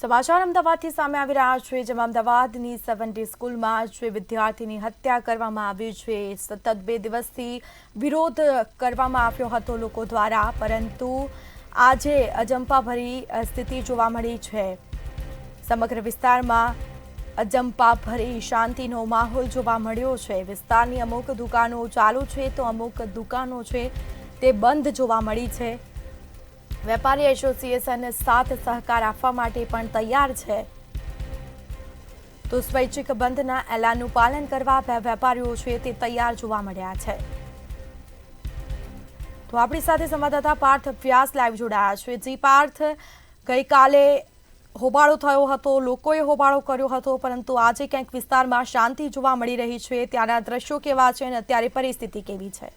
સમાચાર અમદાવાદથી સામે આવી રહ્યા છે, જેમાં અમદાવાદની 70 સ્કૂલમાં જે વિદ્યાર્થીની હત્યા કરવામાં આવી છે, સતત 2 દિવસથી વિરોધ કરવામાં આવ્યો હતો લોકો દ્વારા, પરંતુ આજે અજંપાભરી સ્થિતિ જોવા મળી છે। સમગ્ર વિસ્તારમાં અજંપાભરી શાંતિનો માહોલ જોવા મળ્યો છે। વિસ્તારની અમુક દુકાનો ચાલુ છે તો અમુક દુકાનો છે તે બંધ જોવા મળી છે। વેપારી એસોસિએશન સાથ સહકાર આપવા માટે પણ તૈયાર છે, તો સ્વૈચ્છિક બંધના એલાનનું પાલન કરવા વેપારીઓ છે તે તૈયાર જોવા મળ્યા છે। તો આપણી સાથે સંવાદદાતા પાર્થ વ્યાસ લાઈવ જોડાયા છે। જી પાર્થ, ગઈકાલે હોબાળો થયો હતો, લોકોએ હોબાળો કર્યો હતો, પરંતુ આજે ક્યાંક વિસ્તારમાં શાંતિ જોવા મળી રહી છે, ત્યાંના દ્રશ્યો કેવા છે અને અત્યારે પરિસ્થિતિ કેવી છે?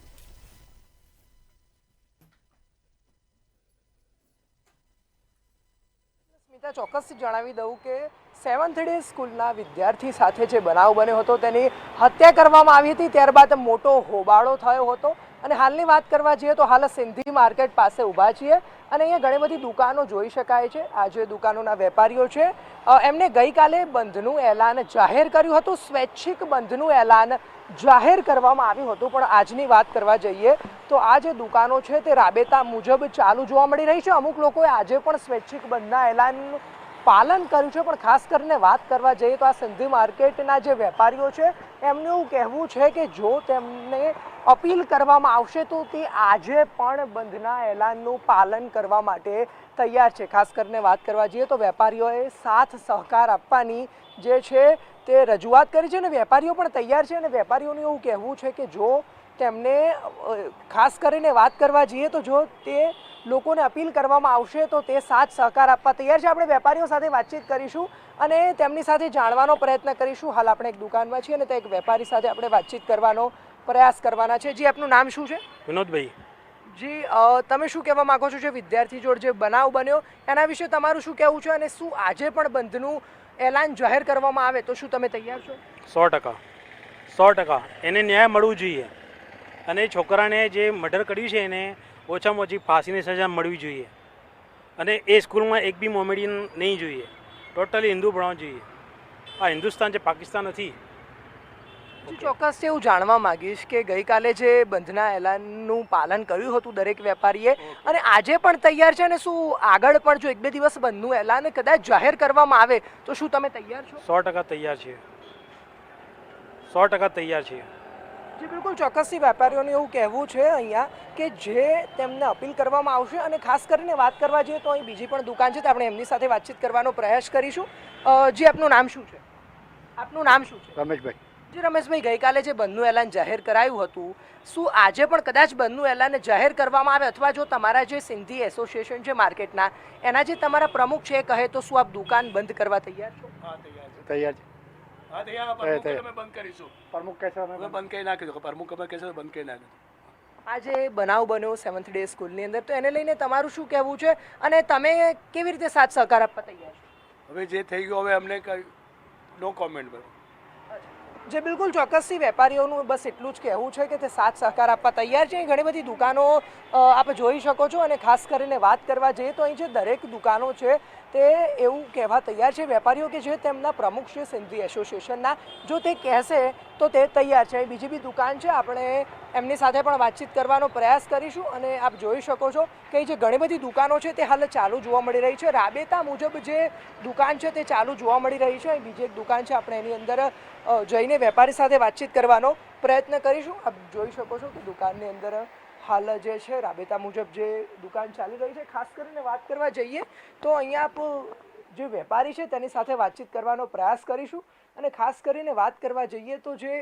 ચોક્કસ જણાવી દઉં કે 7th ડે સ્કૂલના વિદ્યાર્થી સાથે જે બનાવ બન્યો હતો તેની હત્યા કરવામાં આવી હતી, ત્યારબાદ મોટો હોબાળો થયો હતો। અને હાલની વાત કરવા જઈએ તો હાલ સિંધી માર્કેટ પાસે ઊભા છીએ અને અહીંયા ઘણી બધી દુકાનો જોઈ શકાય છે। આ જે દુકાનોના વેપારીઓ છે એમને ગઈકાલે બંધનું એલાન જાહેર કર્યું હતું, સ્વૈચ્છિક બંધનું એલાન જાહેર કરવામાં આવ્યું હતું। પણ આજની વાત કરવા જઈએ તો આ જે દુકાનો છે તે રાબેતા મુજબ ચાલુ જોવા મળી રહી છે। અમુક લોકોએ આજે પણ સ્વૈચ્છિક બંધના એલાનનું પાલન કર્યું છે, પણ ખાસ કરીને વાત કરવા જઈએ તો આ સિંધી માર્કેટના જે વેપારીઓ છે એમનું એવું કહેવું છે કે જો તેમને અપીલ કરવામાં આવશે તો તે આજે પણ બંધના એલાનનું પાલન કરવા માટે તૈયાર છે। ખાસ કરીને વાત કરવા જઈએ તો વેપારીઓએ સાથ સહકાર આપવાની જે છે તે રજૂઆત કરી છે અને વેપારીઓ પણ તૈયાર છે। અને વેપારીઓનું એવું કહેવું છે કે જો તેમને ખાસ કરીને વાત કરવા જઈએ તો જો તે લોકોને અપીલ કરવામાં આવશે તો તે સાથ સહકાર આપવા તૈયાર છે। આપણે વેપારીઓ સાથે વાતચીત કરીશું અને તેમની સાથે જાણવાનો પ્રયત્ન કરીશું। હાલ આપણે એક દુકાનમાં છીએ અને તે એક વેપારી સાથે આપણે વાતચીત કરવાનો પ્રયાસ કરવાના છે। જી, આપનું નામ શું છે? વિનોદભાઈ। જી, તમે શું કહેવા માંગો છો? જે વિદ્યાર્થી જોડે જે બનાવ બન્યો એના વિશે તમારું શું કહેવું છે અને શું આજે પણ બંધનું એલાન જાહેર કરવામાં આવે તો શું તમે તૈયાર છો? 100% એને ન્યાય મળવું જોઈએ અને છોકરાને જે મર્ડર કર્યું છે એને ઓછામાં ઓછી ફાંસીની સજા મળવી જોઈએ અને એ સ્કૂલમાં એક બી મોમેડિયન નહીં જોઈએ, ટોટલી હિન્દુ ભણાવવું જોઈએ। આ હિન્દુસ્તાન છે, પાકિસ્તાન નથી। ચોક્કસ એવું જાણવા માંગીશ કે ગઈકાલે જે બંધના એલાનનું પાલન કર્યું હતું દરેક વેપારીએ અને આજે પણ તૈયાર છે અને શું આગળ પણ જો 1-2 દિવસ બંધનું એલાન કદાચ જાહેર કરવામાં આવે તો શું તમે તૈયાર છો? 100% તૈયાર છીએ, 100% તૈયાર છીએ। જી, બિલકુલ ચોક્કસથી વેપારીઓનું એવું કહેવું છે અહીંયા કે જે તેમને અપીલ કરવામાં આવશે અને ખાસ કરીને વાત કરવા જઈએ તો અહીં બીજી પણ દુકાન છે તો આપણે એમની સાથે વાતચીત કરવાનો પ્રયાસ કરીશું। જી, આપનું નામ શું છે? આપનું નામ શું છે? રમેશભાઈ। જી રમેશભાઈ, ગઈકાલે જે બંધનું એલાન જાહેર કરાયું હતું, શું આજે પણ કદાચ બંધનું એલાન જાહેર કરવામાં આવે અથવા જો તમારા જે સિંધી એસોસિએશન છે માર્કેટના એના જે તમારા પ્રમુખ છે એ કહે તો શું આપ દુકાન બંધ કરવા તૈયાર છો? હા, તૈયાર છે। તૈયાર છે। હા, તૈયાર। પ્રમુખ અમે બંધ કરીશું। પ્રમુખ કહેશે અમે બંધ કરી નાખીશું। પ્રમુખ અમે કહેશે બંધ કરી નાખીશું। આ જે બનાવ બન્યો 7th ડે સ્કૂલની અંદર તો એને લઈને તમારું શું કહેવું છે અને તમે કેવી રીતે સાથ સહકાર આપવા તૈયાર છો? હવે જે થઈ ગયું હવે અમને નો કોમેન્ટ બરાબર। જે બિલકુલ ચોક્કસથી વેપારીઓનું બસ એટલું જ કહેવું છે કે તે સાથ સહકાર આપવા તૈયાર છે। ઘણી બધી દુકાનો આપ જોઈ શકો છો અને ખાસ કરીને વાત કરવા જઈએ તો અહીં જે દરેક દુકાનો છે તે એવું કહેવા તૈયાર છે વેપારીઓ કે જે તેમના પ્રમુખ છે સિંધી એસોસિએશનના, જો તે કહેશે તો તે તૈયાર છે। બીજી બી દુકાન છે, આપણે એમની સાથે પણ વાતચીત કરવાનો પ્રયાસ કરીશું અને આપ જોઈ શકો છો કે જે ઘણી બધી દુકાનો છે તે હાલ ચાલુ જોવા મળી રહી છે। રાબેતા મુજબ જે દુકાન છે તે ચાલુ જોવા મળી રહી છે। બીજી એક દુકાન છે, આપણે એની અંદર જઈને વેપારી સાથે વાતચીત કરવાનો પ્રયત્ન કરીશું। આપ જોઈ શકો છો કે દુકાનની અંદર હાલ જે છે રાબેતા મુજબ જે દુકાન ચાલી રહી છે। ખાસ કરીને વાત કરવા જઈએ તો અહીંયા આપ જે વેપારી છે તેની સાથે વાતચીત કરવાનો પ્રયાસ કરીશું અને ખાસ કરીને વાત કરવા જઈએ તો જે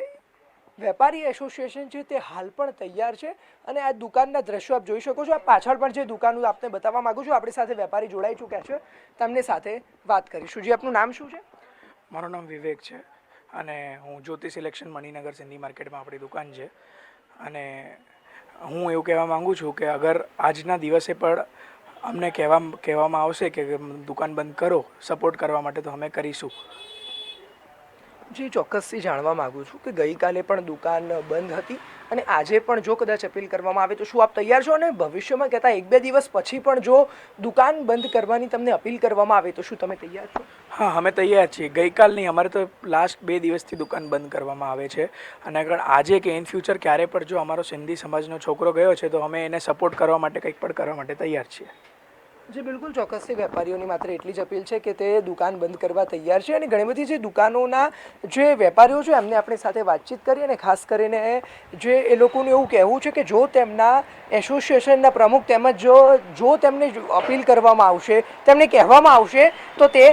વેપારી એસોસિએશન છે તે હાલ પણ તૈયાર છે અને આ દુકાનના દ્રશ્યો આપ જોઈ શકો છો। આ પાછળ પણ જે દુકાનો આપને બતાવવા માંગુ છું, આપણી સાથે વેપારી જોડાઈ ચૂક્યા છે, તેમની સાથે વાત કરીશું। જી, આપનું નામ શું છે? મારું નામ વિવેક છે અને હું જ્યોતિ સિલેક્શન મણિનગર સિંધી માર્કેટમાં આપણી દુકાન છે અને હું એવું કહેવા માગું છું કે અગર આજના દિવસે પણ અમને કહેવામાં આવશે કે દુકાન બંધ કરો સપોર્ટ કરવા માટે તો અમે કરીશું। જે ચોક્કસથી જાણવા માગું છું કે ગઈકાલે પણ દુકાન બંધ હતી અને આજે પણ જો કદાચ અપીલ કરવામાં આવે તો શું આપ તૈયાર છો? અને ભવિષ્યમાં કહેતા 1-2 દિવસ પછી પણ જો દુકાન બંધ કરવાની તમને અપીલ કરવામાં આવે તો શું તમે તૈયાર છો? હા, અમે તૈયાર છીએ. ગઈકાલની અમારે તો લાસ્ટ 2 દિવસથી દુકાન બંધ કરવામાં આવે છે અને આગળ આજે કે ઇન ફ્યુચર ક્યારે પણ જો અમારો સિંધી સમાજનો છોકરો ગયો છે તો અમે એને સપોર્ટ કરવા માટે કંઈક પણ કરવા માટે તૈયાર છીએ. જે બિલકુલ ચોક્કસથી વેપારીઓની માત્ર એટલી જ અપીલ છે કે તે દુકાન બંધ કરવા તૈયાર છે અને ઘણી બધી જે દુકાનોના જે વેપારીઓ છે એમને આપણી સાથે વાતચીત કરી અને ખાસ કરીને જે એ લોકોનું એવું કહેવું છે કે જો તેમના એસોસિએશનના પ્રમુખ તેમજ જો તેમને અપીલ કરવામાં આવશે, તેમને કહેવામાં આવશે તો તે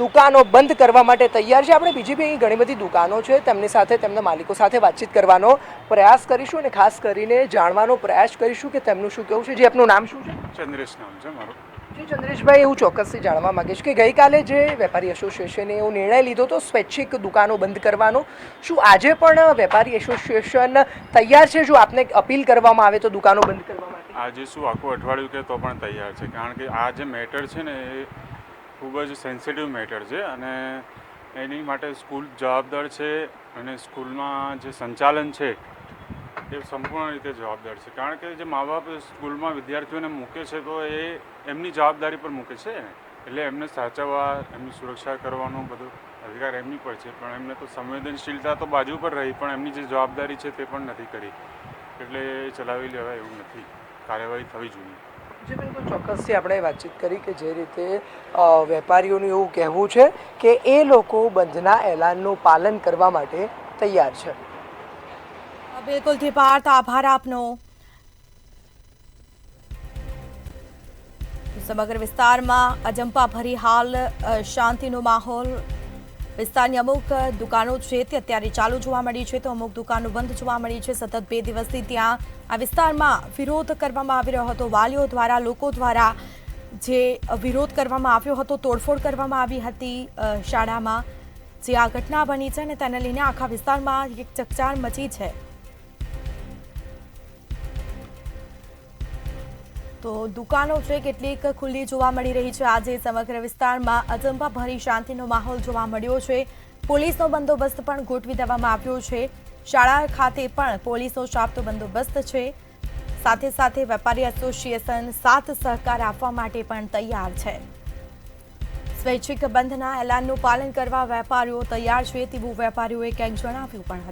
દુકાનો બંધ કરવા માટે તૈયાર છે. આપણે બીજી બી ઘણી બધી દુકાનો છે તેમની સાથે, તેમના માલિકો સાથે વાતચીત કરવાનો પ્રયાસ કરીશું અને ખાસ કરીને જાણવાનો પ્રયાસ કરીશું કે તેમનું શું કહેવું છે. જે આપનું નામ શું છે? ચંદ્રેશ નામ છે મારું. જી ચંદ્રેશભાઈ, એવું ચોક્કસથી જાણવા માંગીશ કે ગઈકાલે જે વેપારી એસોસિએશને એવો નિર્ણય લીધો તો સ્વૈચ્છિક દુકાનો બંધ કરવાનો, શું આજે પણ વેપારી એસોસિએશન તૈયાર છે જો આપને અપીલ કરવામાં આવે તો દુકાનો બંધ કરવા માટે? આજે શું આખું અઠવાડિયું કે તો પણ તૈયાર છે, કારણ કે આ જે મેટર છે ને એ ખૂબ જ સેન્સિટિવ મેટર છે અને એની માટે સ્કૂલ જવાબદાર છે અને સ્કૂલમાં જે સંચાલન છે એ સંપૂર્ણ રીતે જવાબદાર છે. કારણ કે જે મા બાપ સ્કૂલમાં વિદ્યાર્થીઓને મૂકે છે તો એ એમની જવાબદારી પર મૂકે છે, એટલે એમને સાચવવા, એમની સુરક્ષા કરવાનો બધો અધિકાર એમની પર છે, પણ એમને તો સંવેદનશીલતા તો બાજુ પર રહી પણ એમની જે જવાબદારી છે તે પણ નથી કરી, એટલે એ ચલાવી લેવાય એવું નથી. કાર્યવાહી થવી જોઈએ. જે બિલકુલ ચોક્કસથી આપણે વાતચીત કરી કે જે રીતે વેપારીઓનું એવું કહેવું છે કે એ લોકો બંધના એલાનનું પાલન કરવા માટે તૈયાર છે. બિલકુલથી પાર્થ, આભાર આપનો. સમગ્ર વિસ્તારમાં અજંપા ભરી હાલ શાંતિનો માહોલ. વિસ્તારની અમુક દુકાનો છે તે અત્યારે ચાલુ જોવા મળી છે તો અમુક દુકાનો બંધ જોવા મળી છે. સતત 2 દિવસથી ત્યાં આ વિસ્તારમાં વિરોધ કરવામાં આવી રહ્યો હતો. વાલીઓ દ્વારા, લોકો દ્વારા જે વિરોધ કરવામાં આવ્યો હતો, તોડફોડ કરવામાં આવી હતી શાળામાં, જે આ ઘટના બની છે અને તેને લઈને આખા વિસ્તારમાં એક ચકચાર મચી છે. તો દુકાનો છે કેટલીક ખુલ્લી જોવા મળી રહી છે. આજે સમગ્ર વિસ્તારમાં અજંપા ભરી શાંતિનો માહોલ જોવા મળ્યો છે. પોલીસનો બંદોબસ્ત પણ ગોઠવી દેવામાં આવ્યો છે. શાળા ખાતે પણ પોલીસનો ચાપતો બંદોબસ્ત છે. સાથે સાથે વેપારી એસોસિએશન સાથ સહકાર આપવા માટે પણ તૈયાર છે. સ્વૈચ્છિક બંધના એલાનનું પાલન કરવા વેપારીઓ તૈયાર છે તેવું વેપારીઓએ ક્યાંક જણાવ્યું પણ હતું.